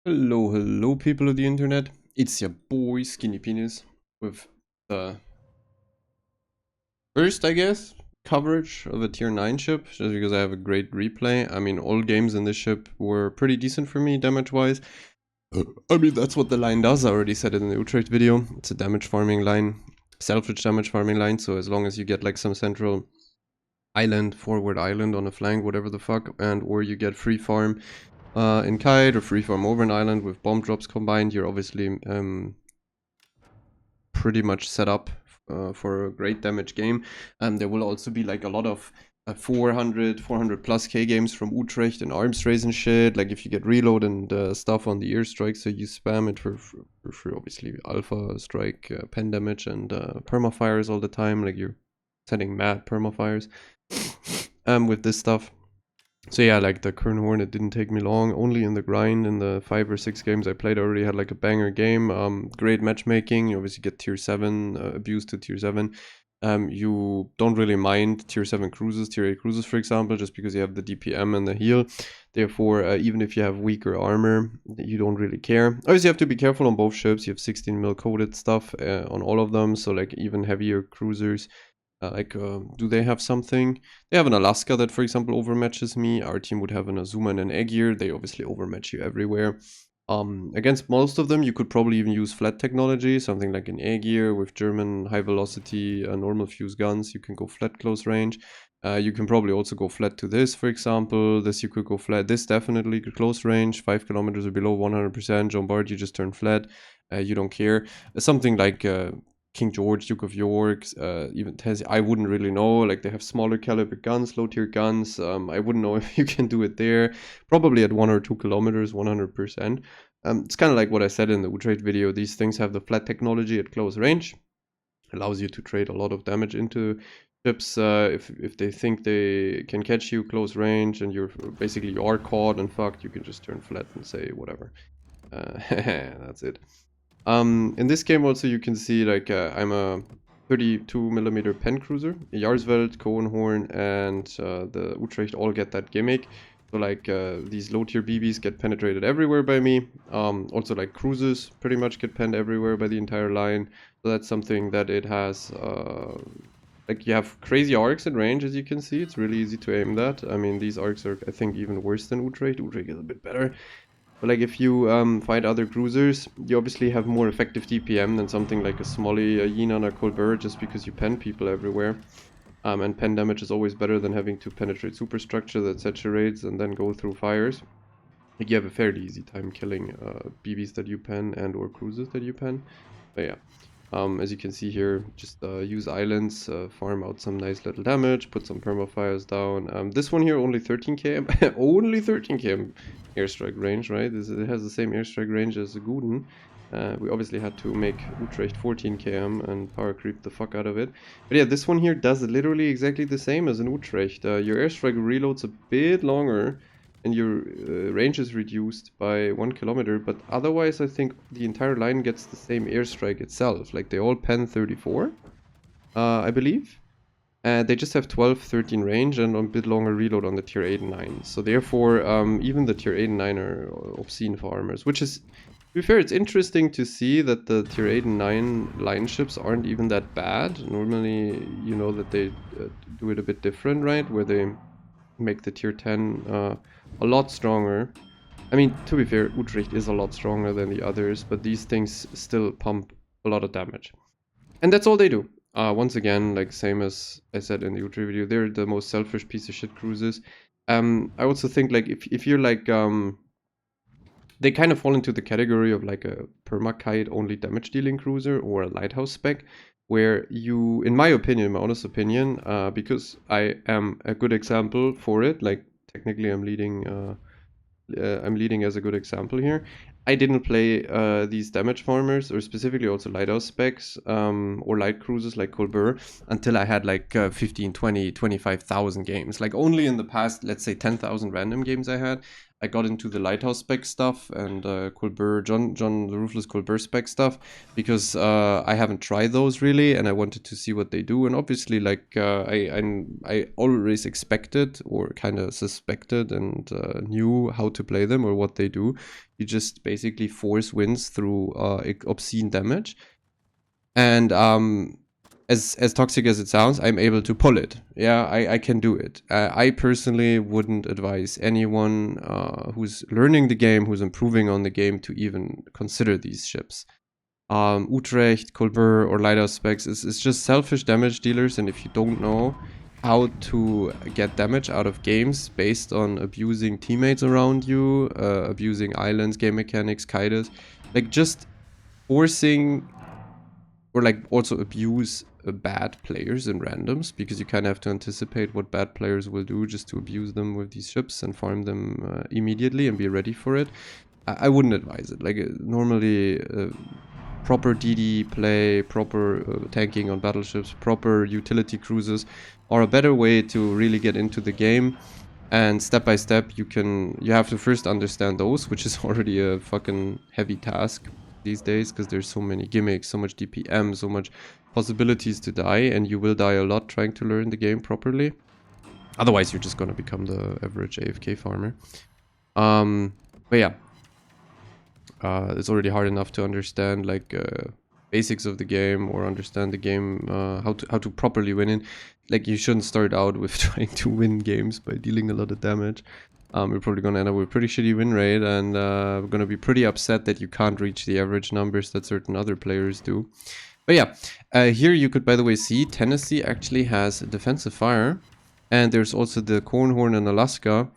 Hello, people of the internet. It's your boy Skinny Penis with the first, I guess, coverage of a tier 9 ship, just because I have a great replay. I mean, all games in this ship were pretty decent for me, damage-wise. I mean, that's what the line does. I already said it in the Utrecht video. It's a damage farming line, selfish damage farming line, so as long as you get like some central island, forward island on a flank, whatever the fuck, and or you get free farm in Kite or free farm over an island with bomb drops combined, you're obviously pretty much set up for a great damage game. There will also be like a lot of 400 plus K games from Utrecht and arms race and shit. Like if you get reload and stuff on the airstrike, so you spam it for obviously alpha strike, pen damage and permafires all the time. Like you're setting mad permafires with this stuff. So yeah, like the Coehoorn, it didn't take me long. Only in the grind, in the 5 or 6 games I played, I already had like a banger game. Great matchmaking. You obviously get tier 7, abuse to tier 7. You don't really mind tier 7 cruises, tier 8 cruises, for example, just because you have the DPM and the heal. Therefore, even if you have weaker armor, you don't really care. Obviously, you have to be careful on both ships. You have 16 mil coated stuff on all of them, so like even heavier cruisers. Do they have something? They have an Alaska that, for example, overmatches me. Our team would have an Azuma and an Aegir. They obviously overmatch you everywhere. Against most of them, you could probably even use flat technology, something like an Aegir with German high velocity, normal fuse guns. You can go flat close range. You can probably also go flat to this, for example. This you could go flat. This definitely close range, 5 kilometers or below, 100%. Jean Bart, you just turn flat. You don't care. Something like King George, Duke of York, even Tennessee, I wouldn't really know. Like they have smaller caliber guns, low tier guns. I wouldn't know if you can do it there. Probably at 1 or 2 kilometers, 100%. It's kind of like what I said in the Utrecht video. These things have the flat technology at close range. Allows you to trade a lot of damage into ships if they think they can catch you close range and you're basically you are caught and fucked. You can just turn flat and say whatever. That's it. In this game also you can see like I'm a 32mm pen cruiser. Jarsveld, Coehoorn, and the Utrecht all get that gimmick. So like these low tier BBs get penetrated everywhere by me. Also like cruises pretty much get penned everywhere by the entire line. So that's something that it has. Like you have crazy arcs in range, as you can see. It's really easy to aim that. I mean, these arcs are, I think, even worse than Utrecht. Utrecht is a bit better. But like if you fight other cruisers, you obviously have more effective DPM than something like a Smolly, a Yinan, or Colbert, just because you pen people everywhere. And pen damage is always better than having to penetrate superstructure that saturates and then go through fires. Like you have a fairly easy time killing BBs that you pen and or cruisers that you pen. But yeah. As you can see here, just use islands, farm out some nice little damage, put some permafires down. This one here only 13 km, only 13 km airstrike range, right? It has the same airstrike range as Guden. We obviously had to make Utrecht 14 km and power creep the fuck out of it. But yeah, this one here does literally exactly the same as in Utrecht. Your airstrike reloads a bit longer and your range is reduced by 1 kilometer, but otherwise I think the entire line gets the same airstrike itself. Like they all pen 34, I believe. They just have 12, 13 range and a bit longer reload on the tier 8 and 9. So therefore, even the tier 8 and 9 are obscene farmers, which is, to be fair, it's interesting to see that the tier 8 and 9 line ships aren't even that bad. Normally, you know that they do it a bit different, right? Where they make the tier 10 a lot stronger. I mean, to be fair, Utrecht is a lot stronger than the others, but these things still pump a lot of damage. And that's all they do. Once again, like same as I said in the Utrecht video, they're the most selfish piece of shit cruises. I also think like if you're like they kind of fall into the category of like a perma-kite only damage dealing cruiser or a lighthouse spec, where you, in my opinion, my honest opinion, because I am a good example for it, like technically I'm leading as a good example here. I didn't play these damage farmers or specifically also lighthouse specs or light cruisers like Colbert until I had like 15, 20, 25,000 games. Like only in the past, let's say 10,000 random games I had, I got into the Lighthouse spec stuff and Colbert, John the Ruthless Colbert spec stuff because I haven't tried those really, and I wanted to see what they do. And obviously, like I always expected or kind of suspected and knew how to play them or what they do. You just basically force wins through obscene damage, and as toxic as it sounds, I'm able to pull it. Yeah, I can do it. I personally wouldn't advise anyone who's learning the game, who's improving on the game, to even consider these ships. Utrecht, Colbert, or Lighthouse specs is just selfish damage dealers, and if you don't know how to get damage out of games based on abusing teammates around you, abusing islands, game mechanics, kaidas, like just forcing or like also abuse bad players and randoms, because you kind of have to anticipate what bad players will do just to abuse them with these ships and farm them immediately and be ready for it. I wouldn't advise it. Like normally proper DD play, proper tanking on battleships, proper utility cruises are a better way to really get into the game. And step by step you have to first understand those, which is already a fucking heavy task these days, because there's so many gimmicks, so much DPM, so much possibilities to die, and you will die a lot trying to learn the game properly. Otherwise, you're just gonna become the average AFK farmer. But yeah, it's already hard enough to understand like basics of the game or understand the game, how to properly win it. Like you shouldn't start out with trying to win games by dealing a lot of damage. We're probably going to end up with a pretty shitty win rate, and we're going to be pretty upset that you can't reach the average numbers that certain other players do. But yeah, here you could, by the way, see Tennessee actually has defensive fire, and there's also the Coehoorn in Alaska.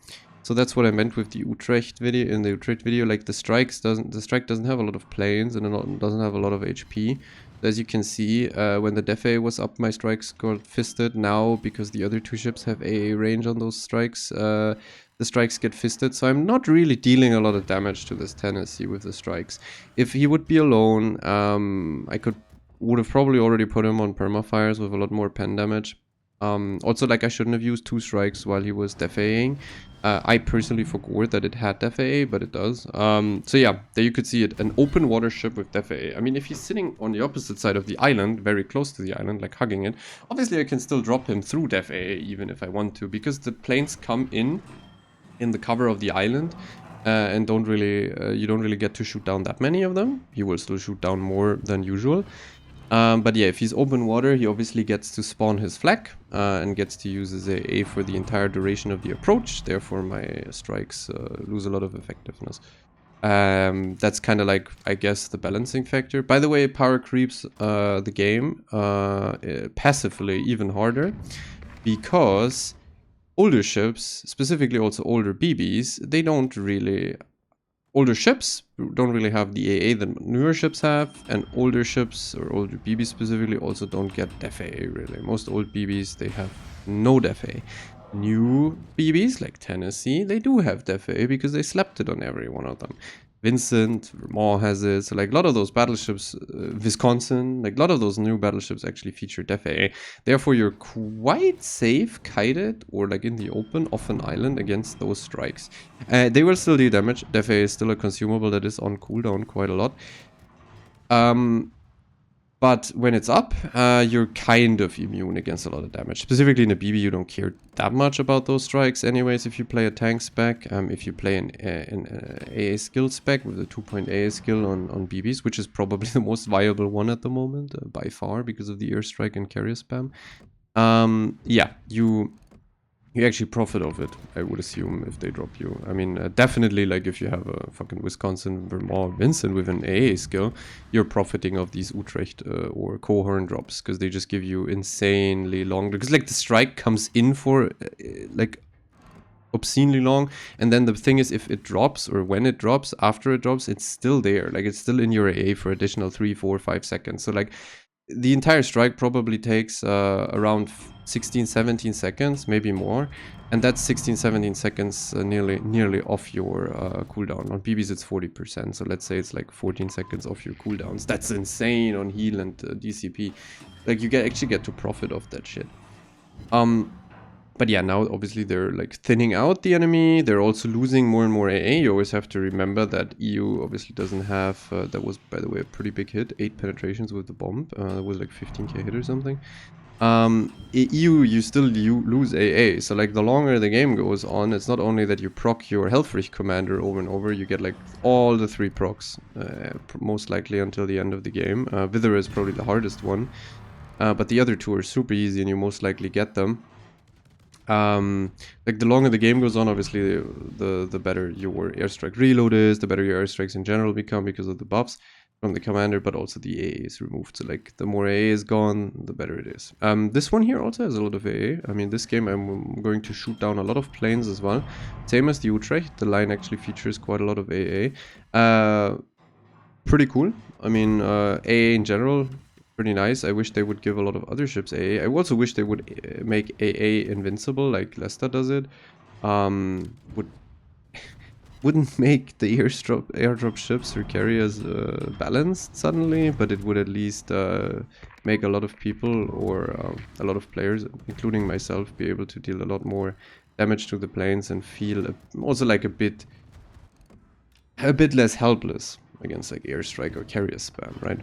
So that's what I meant with the Utrecht video. In the Utrecht video, like the strike doesn't have a lot of planes and it doesn't have a lot of HP. As you can see, when the Defe was up, my strikes got fisted. Now, because the other two ships have AA range on those strikes, the strikes get fisted, so I'm not really dealing a lot of damage to this Tennessee with the strikes. If he would be alone, I would have probably already put him on permafires with a lot more pen damage. Also, like, I shouldn't have used 2 strikes while he was defaying. I personally forgot that it had defay, but it does. So yeah, there you could see it, an open water ship with defay. I mean, if he's sitting on the opposite side of the island, very close to the island, like hugging it, obviously I can still drop him through defay even if I want to, because the planes come in the cover of the island, and you don't really get to shoot down that many of them. He will still shoot down more than usual. But yeah, if he's open water, he obviously gets to spawn his flak and gets to use his AA for the entire duration of the approach. Therefore, my strikes lose a lot of effectiveness. That's kind of like, I guess, the balancing factor. By the way, power creeps the game passively even harder, because older ships, specifically also older BBs, older ships don't really have the AA that newer ships have, and older ships, or older BBs specifically, also don't get def AA really. Most old BBs, they have no def AA. New BBs, like Tennessee, they do have def AA because they slapped it on every one of them. Vincent, Vermont has it, so like a lot of those battleships, Wisconsin, like a lot of those new battleships actually feature def AA. Therefore, you're quite safe kited or like in the open off an island against those strikes. They will still do damage. Def AA is still a consumable that is on cooldown quite a lot. But when it's up, you're kind of immune against a lot of damage. Specifically in a BB, you don't care that much about those strikes anyways if you play a tank spec. If you play an AA skill spec with a 2-point AA skill on BBs, which is probably the most viable one at the moment, by far, because of the airstrike and carrier spam. Yeah, you actually profit of it, I would assume, if they drop you. I mean, definitely, like, if you have a fucking Wisconsin, Vermont, Vincent with an AA skill, you're profiting of these Utrecht or Coehoorn drops, because they just give you insanely long... Because, like, the strike comes in for, like, obscenely long, and then the thing is, if it drops, or when it drops, after it drops, it's still there. Like, it's still in your AA for additional 3, 4, 5 seconds. So, like, the entire strike probably takes around 16, 17 seconds, maybe more, and that's 16, 17 seconds nearly off your cooldown. On BBs it's 40%, so let's say it's like 14 seconds off your cooldowns. That's insane on heal and DCP. Like, you actually get to profit off that shit. But yeah, now obviously they're like thinning out the enemy. They're also losing more and more AA. You always have to remember that EU obviously doesn't have, that was by the way a pretty big hit, 8 penetrations with the bomb. It was like 15k hit or something. EU, you still lose AA. So like the longer the game goes on, it's not only that you proc your Helfrich commander over and over, you get like all the 3 procs, most likely until the end of the game. Wither is probably the hardest one. But the other 2 are super easy and you most likely get them. Like the longer the game goes on, obviously the better your airstrike reload is, the better your airstrikes in general become because of the buffs from the commander, but also the AA is removed. So like the more AA is gone, the better it is. This one here also has a lot of AA. I mean, this game I'm going to shoot down a lot of planes as well. Same as the Utrecht, the line actually features quite a lot of AA. Pretty cool. I mean, AA in general, pretty nice. I wish they would give a lot of other ships AA. I also wish they would make AA invincible like Leicester does it. Wouldn't make the airdrop ships or carriers balanced suddenly, but it would at least make a lot of people or a lot of players, including myself, be able to deal a lot more damage to the planes and feel also like a bit less helpless against like airstrike or carrier spam, right?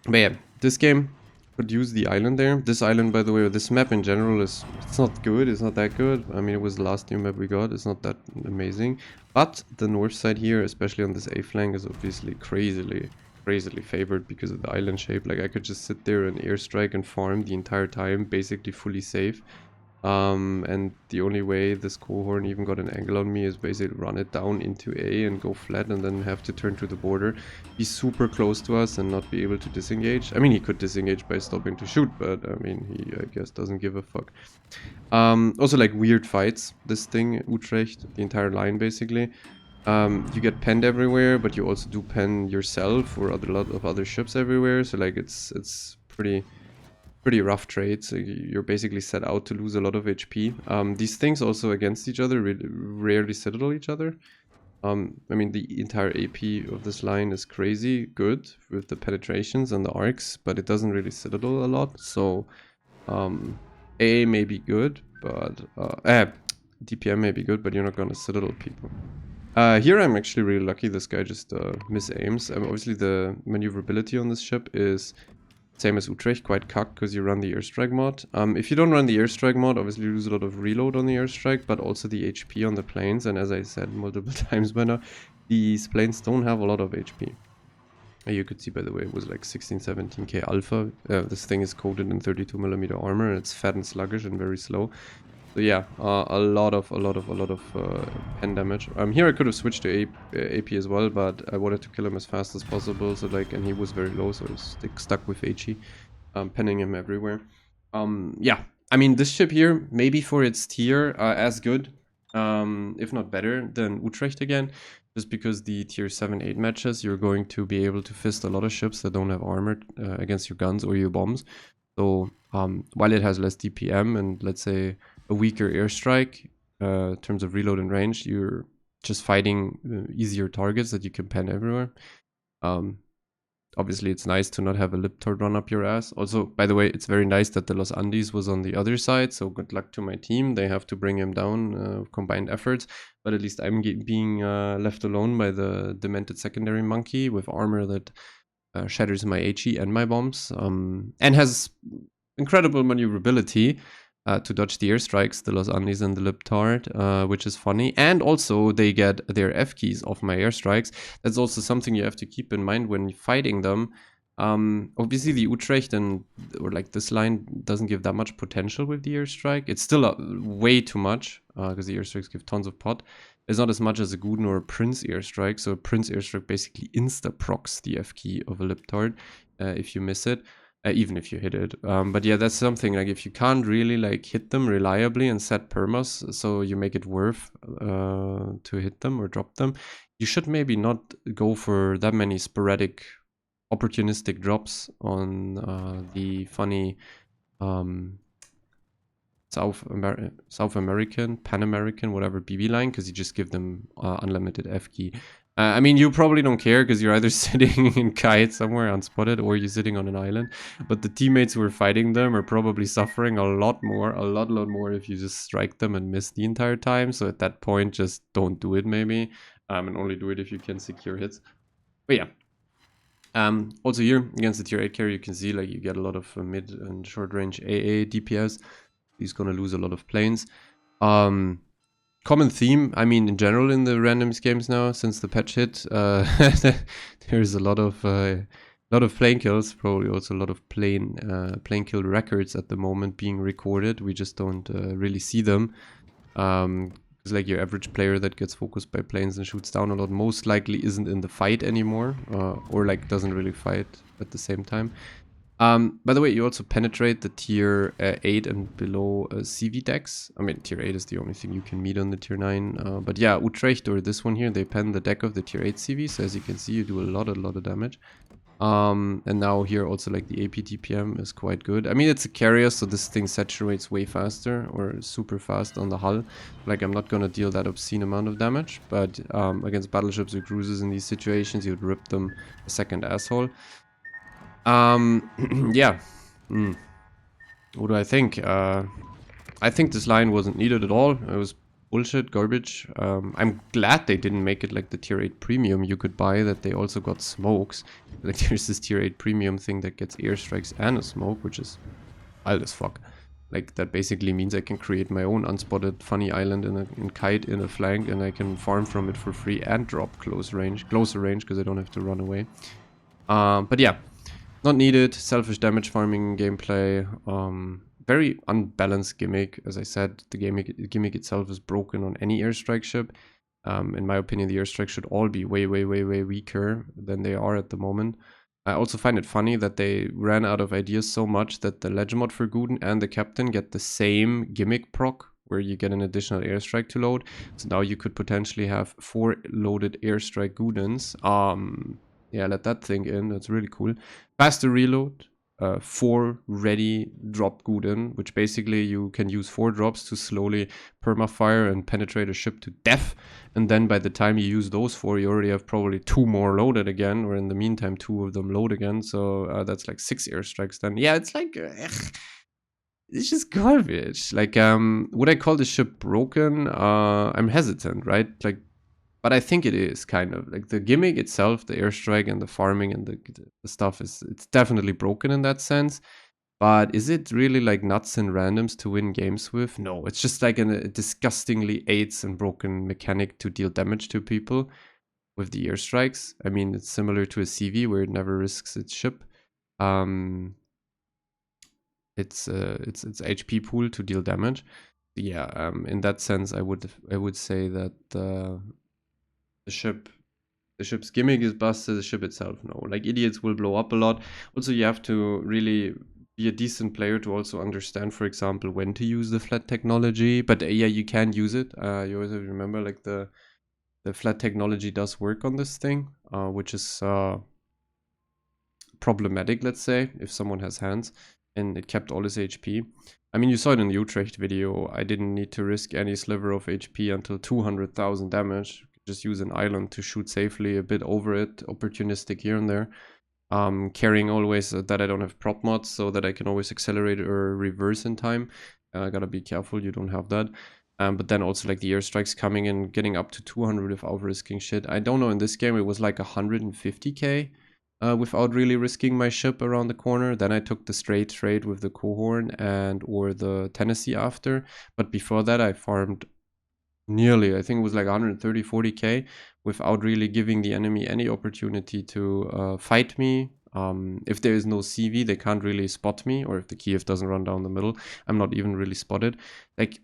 But yeah, this game could use the island there. This island, by the way, or this map in general it's not good. It's not that good. I mean, it was the last new map we got. It's not that amazing. But the north side here, especially on this A flank, is obviously crazily favored because of the island shape. Like I could just sit there and airstrike and farm the entire time, basically fully safe. And the only way this Coehoorn even got an angle on me is basically run it down into A and go flat and then have to turn to the border, be super close to us and not be able to disengage. I mean, he could disengage by stopping to shoot, but I mean, he, I guess, doesn't give a fuck. Also, like, weird fights, this thing, Utrecht, the entire line, basically. You get penned everywhere, but you also do pen yourself or a lot of other ships everywhere, so, like, it's pretty rough trades. So you're basically set out to lose a lot of HP. These things also against each other rarely citadel each other. I mean, the entire AP of this line is crazy good with the penetrations and the arcs, but it doesn't really citadel a lot. So AA may be good, but DPM may be good, but you're not gonna citadel people. Here I'm actually really lucky. This guy just misaims. Obviously the maneuverability on this ship is same as Utrecht, quite cuck because you run the airstrike mod. If you don't run the airstrike mod, obviously you lose a lot of reload on the airstrike, but also the HP on the planes. And as I said multiple times by now, these planes don't have a lot of HP. You could see, by the way, it was like 16, 17k alpha. This thing is coated in 32mm armor, and it's fat and sluggish and very slow. So yeah, a lot of pen damage. Here I could have switched to AP as well, but I wanted to kill him as fast as possible. So like, and he was very low, so I was stuck with HE, penning him everywhere. Yeah, I mean this ship here, maybe for its tier, as good, if not better than Utrecht again, just because the tier 7-8 matches, you're going to be able to fist a lot of ships that don't have armor against your guns or your bombs. So while it has less DPM and let's say a weaker airstrike in terms of reload and range, you're just fighting easier targets that you can pen everywhere. Obviously, it's nice to not have a lip tort run up your ass. Also, by the way, it's very nice that the Los Andes was on the other side, so good luck to my team. They have to bring him down, combined efforts, but at least I'm being left alone by the demented secondary monkey with armor that shatters my HE and my bombs, and has incredible maneuverability to dodge the airstrikes, the Los Andes and the Lip Tart, which is funny. And also they get their F keys off my airstrikes. That's also something you have to keep in mind when fighting them. Obviously the Utrecht or like this line doesn't give that much potential with the airstrike. It's still way too much because the airstrikes give tons of pot. It's not as much as a Guden or a Prince airstrike. So a Prince airstrike basically insta-procs the F key of a Lip Tart if you miss it. Even if you hit it. But yeah, that's something, like if you can't really like hit them reliably and set permas, so you make it worth to hit them or drop them, you should maybe not go for that many sporadic opportunistic drops on the funny South American, Pan American, whatever BB line, because you just give them unlimited F key I mean, you probably don't care because you're either sitting in kite somewhere unspotted or you're sitting on an island. But the teammates who are fighting them are probably suffering a lot more, a lot more if you just strike them and miss the entire time. So at that point, just don't do it maybe. And only do it if you can secure hits. But yeah. Also here, against the tier 8 carry, you can see like you get a lot of mid and short range AA DPS. He's gonna lose a lot of planes. Common theme, I mean, in general in the randoms games now, since the patch hit, there's a lot of plane kills, probably also a lot of plane kill records at the moment being recorded. We just don't really see them. It's like your average player that gets focused by planes and shoots down a lot most likely isn't in the fight anymore, or like doesn't really fight at the same time. By the way, you also penetrate the tier 8 and below CV decks. I mean, tier 8 is the only thing you can meet on the tier 9. But yeah, Utrecht or this one here, they pen the deck of the tier 8 CV. So as you can see, you do a lot of damage. And now here also like the AP DPM is quite good. I mean, it's a carrier, so this thing saturates way faster or super fast on the hull. Like, I'm not gonna deal that obscene amount of damage, but against battleships or cruisers in these situations, you'd rip them a second asshole. Yeah. What do I think? I think this line wasn't needed at all. It was bullshit, garbage. I'm glad they didn't make it like the tier 8 premium you could buy, that they also got smokes. Like there's this tier 8 premium thing that gets airstrikes and a smoke, which is wild as fuck. Like that basically means I can create my own unspotted funny island in kite in a flank, and I can farm from it for free and drop closer range because I don't have to run away. But yeah, not needed. Selfish damage farming gameplay. Very unbalanced gimmick. As I said, the gimmick itself is broken on any airstrike ship. In my opinion, the airstrike should all be way weaker than they are at the moment. I also find it funny that they ran out of ideas so much that the Legend for Guden and the Captain get the same gimmick proc, where you get an additional airstrike to load. So now you could potentially have 4 loaded airstrike Gudens. Yeah, let that thing in. That's really cool. Faster reload. 4 ready drop Guden, which basically you can use 4 drops to slowly permafire and penetrate a ship to death. And then by the time you use those 4, you already have probably 2 more loaded again, or in the meantime 2 of them load again. So that's like 6 airstrikes then. Yeah, it's like it's just garbage. Like, would I call the ship broken? I'm hesitant, right? Like, but I think it is kind of like the gimmick itself, the airstrike and the farming and the stuff it's definitely broken in that sense. But is it really like nuts and randoms to win games with? No, it's just like a disgustingly aids and broken mechanic to deal damage to people with the airstrikes. I mean, it's similar to a CV where it never risks its ship. It's HP pool to deal damage. Yeah, in that sense, I would say that the ship's gimmick is busted, the ship itself, no. Like, idiots will blow up a lot. Also, you have to really be a decent player to also understand, for example, when to use the flat technology. But yeah, you can use it. You always have to remember, like, the flat technology does work on this thing, which is problematic, let's say, if someone has hands. And it kept all his HP. I mean, you saw it in the Utrecht video. I didn't need to risk any sliver of HP until 200,000 damage. Just use an island to shoot safely, a bit over it, opportunistic here and there. Carrying always that I don't have prop mods, so that I can always accelerate or reverse in time. Gotta be careful you don't have that. But then also like the airstrikes coming in, getting up to 200 without risking shit. I don't know, in this game it was like 150k without really risking my ship around the corner. Then I took the straight trade with the Coehoorn or the Tennessee after. But before that I farmed nearly, I think it was like 130, 40k without really giving the enemy any opportunity to fight me. If there is no CV, they can't really spot me, or if the Kiev doesn't run down the middle, I'm not even really spotted. Like,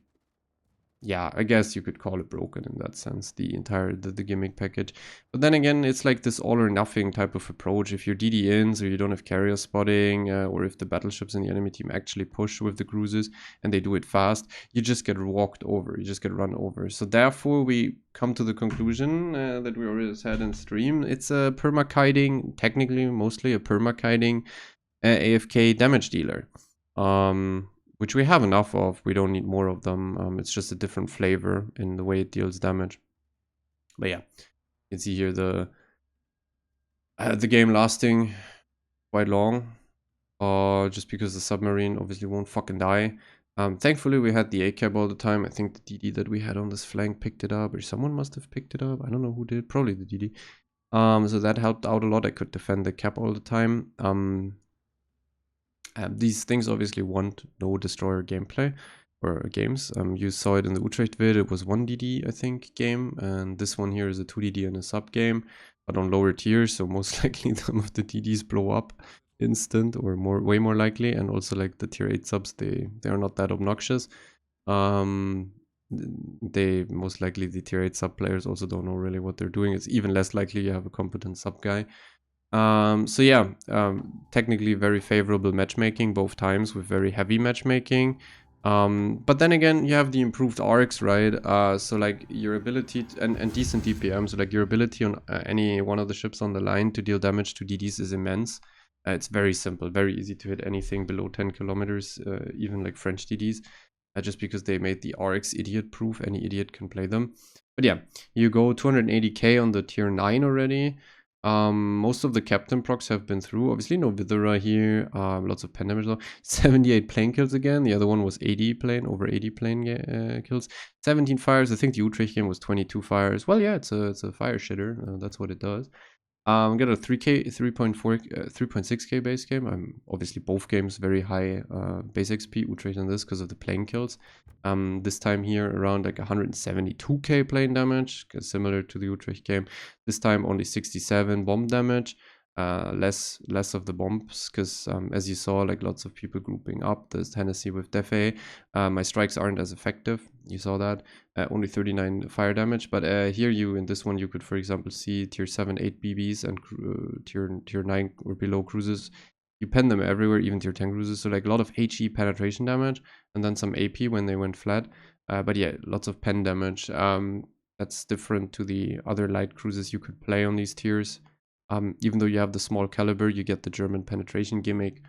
yeah, I guess you could call it broken in that sense, the entire the gimmick package. But then again, it's like this all or nothing type of approach. If you're DD ins or you don't have carrier spotting, or if the battleships in the enemy team actually push with the cruisers and they do it fast, you just get walked over, you just get run over. So therefore, we come to the conclusion that we already said in stream. It's a permakiting, technically mostly a permakiting AFK damage dealer. Which we have enough of. We don't need more of them. It's just a different flavor in the way it deals damage. But yeah, can see here the game lasting quite long. Just because the submarine obviously won't fucking die. Thankfully, we had the A-cab all the time. I think the DD that we had on this flank picked it up, or someone must have picked it up. I don't know who did. Probably the DD. So that helped out a lot. I could defend the cap all the time. These things obviously want no destroyer gameplay or games. You saw it in the Utrecht vid. It was 1 DD, I think, game, and this one here is a 2 DD and a sub game, but on lower tiers. So most likely some of the DDs blow up instant, or way more likely. And also like the tier 8 subs, they are not that obnoxious. They most likely, the tier 8 sub players also don't know really what they're doing. It's even less likely you have a competent sub guy. So yeah, technically very favorable matchmaking both times, with very heavy matchmaking. But then again, you have the improved arcs, right? So like your ability and decent DPM, so like your ability on any one of the ships on the line to deal damage to DDs is immense. It's very simple, very easy to hit anything below 10 kilometers, even like French DDs, just because they made the arcs idiot proof. Any idiot can play them. But yeah, you go 280k on the tier 9 already. Most of the captain procs have been through. Obviously no Vidura here. Lots of pen damage though. 78 plane kills again. The other one was 80 plane, over 80 plane kills. 17 fires. I think the Utrecht game was 22 fires. Well, yeah, it's a fire shitter. That's what it does. Got a 3K, 3.4, 3.6K base game. I'm obviously both games very high base XP, Utrecht on this because of the plane kills. This time here around like 172K plane damage, similar to the Utrecht game. This time only 67 bomb damage. Less of the bombs, because as you saw, like lots of people grouping up. There's Tennessee with Defe. My strikes aren't as effective. You saw that. Only 39 fire damage. But here in this one, you could, for example, see tier 7, 8 BBs and tier 9 or below cruises. You pen them everywhere, even tier 10 cruises. So like a lot of HE penetration damage, and then some AP when they went flat. But yeah, lots of pen damage. That's different to the other light cruises you could play on these tiers. Even though you have the small caliber, you get the German penetration gimmick,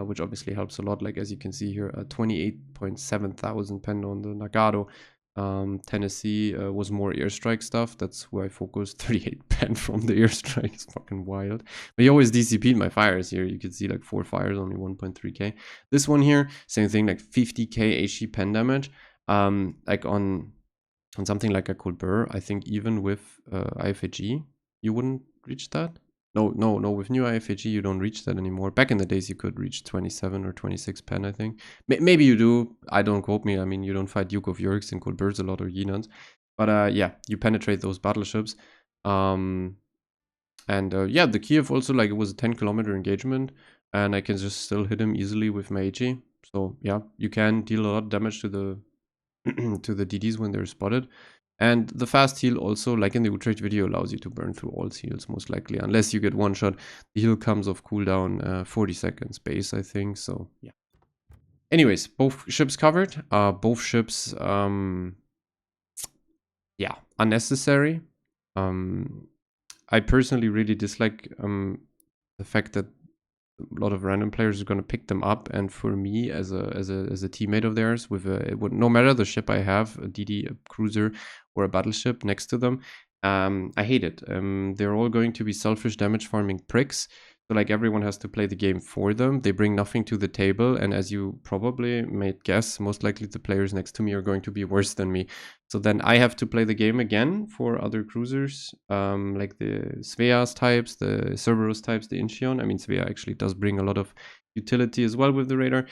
which obviously helps a lot. Like as you can see here, 28.7 thousand pen on the Nagano. Tennessee was more airstrike stuff. That's where I focused. 38 pen from the airstrike is fucking wild. But he always DCP'd my fires here. You can see like 4 fires, only 1.3k. This one here, same thing, like 50k HE pen damage. Like on something like a Colbert, I think even with IFAG, you wouldn't reach that. No, with new IFAG, you don't reach that anymore. Back in the days, you could reach 27 or 26 pen, I think. Maybe you do. I don't quote me. I mean, you don't fight Duke of Yorks and Colberts a lot, or Yinans. But yeah, you penetrate those battleships. Yeah, the Kiev also, like, it was a 10-kilometer engagement, and I can just still hit him easily with my HE. So yeah, you can deal a lot of damage to the to the DDs when they're spotted. And the fast heal also, like in the Utrecht video, allows you to burn through all heals, most likely. Unless you get one shot, the heal comes off cooldown 40 seconds base, I think. So, yeah. Anyways, both ships covered. Both ships, yeah, unnecessary. I personally really dislike the fact that a lot of random players are going to pick them up, and for me as a teammate of theirs, with no matter the ship I have, a DD, a cruiser, or a battleship next to them, I hate it. They're all going to be selfish damage farming pricks. So like everyone has to play the game for them. They bring nothing to the table, and as you probably might guess, most likely the players next to me are going to be worse than me. So then I have to play the game again for other cruisers, like the Sveas types, the Cerberus types, the Incheon. I mean, Svea actually does bring a lot of utility as well with the radar,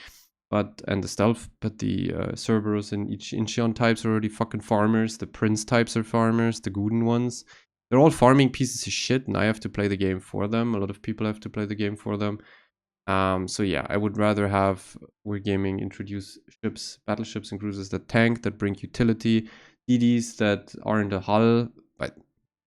and the stealth, but the Cerberus and each Incheon types are already fucking farmers. The Prince types are farmers, the Guden ones. They're all farming pieces of shit, and I have to play the game for them. A lot of people have to play the game for them. So yeah, I would rather have Wargaming introduce ships, battleships and cruisers that tank, that bring utility, DDs that aren't a hull. But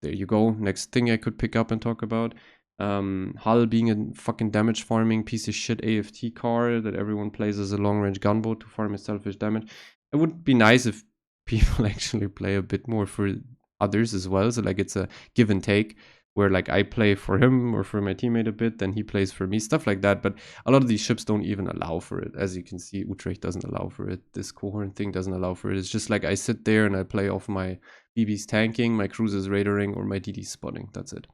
there you go. Next thing I could pick up and talk about. Hull being a fucking damage farming piece of shit AFT car that everyone plays as a long range gunboat to farm its selfish damage. It would be nice if people actually play a bit more for others as well. So like it's a give and take, where like I play for him or for my teammate a bit, then he plays for me, stuff like that. But a lot of these ships don't even allow for it. As you can see, Utrecht doesn't allow for it. This Coehoorn thing doesn't allow for it. It's just like I sit there and I play off my BB's tanking, my cruisers radaring, or my DD spotting. That's it.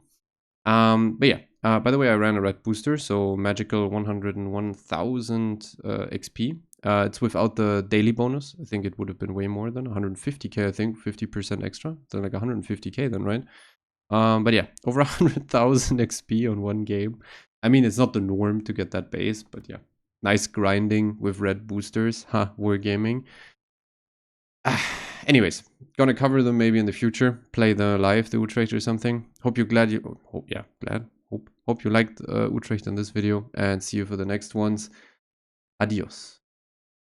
But yeah, by the way, I ran a red booster, so magical 101,000 XP. It's without the daily bonus. I think it would have been way more than 150k, I think, 50% extra. So like 150k then, right? But yeah, over 100,000 XP on one game. I mean, it's not the norm to get that base, but yeah. Nice grinding with red boosters. Wargaming. Anyways, gonna cover them maybe in the future. Play the Utrecht or something. Hope you hope you liked Utrecht in this video, and see you for the next ones. Adios.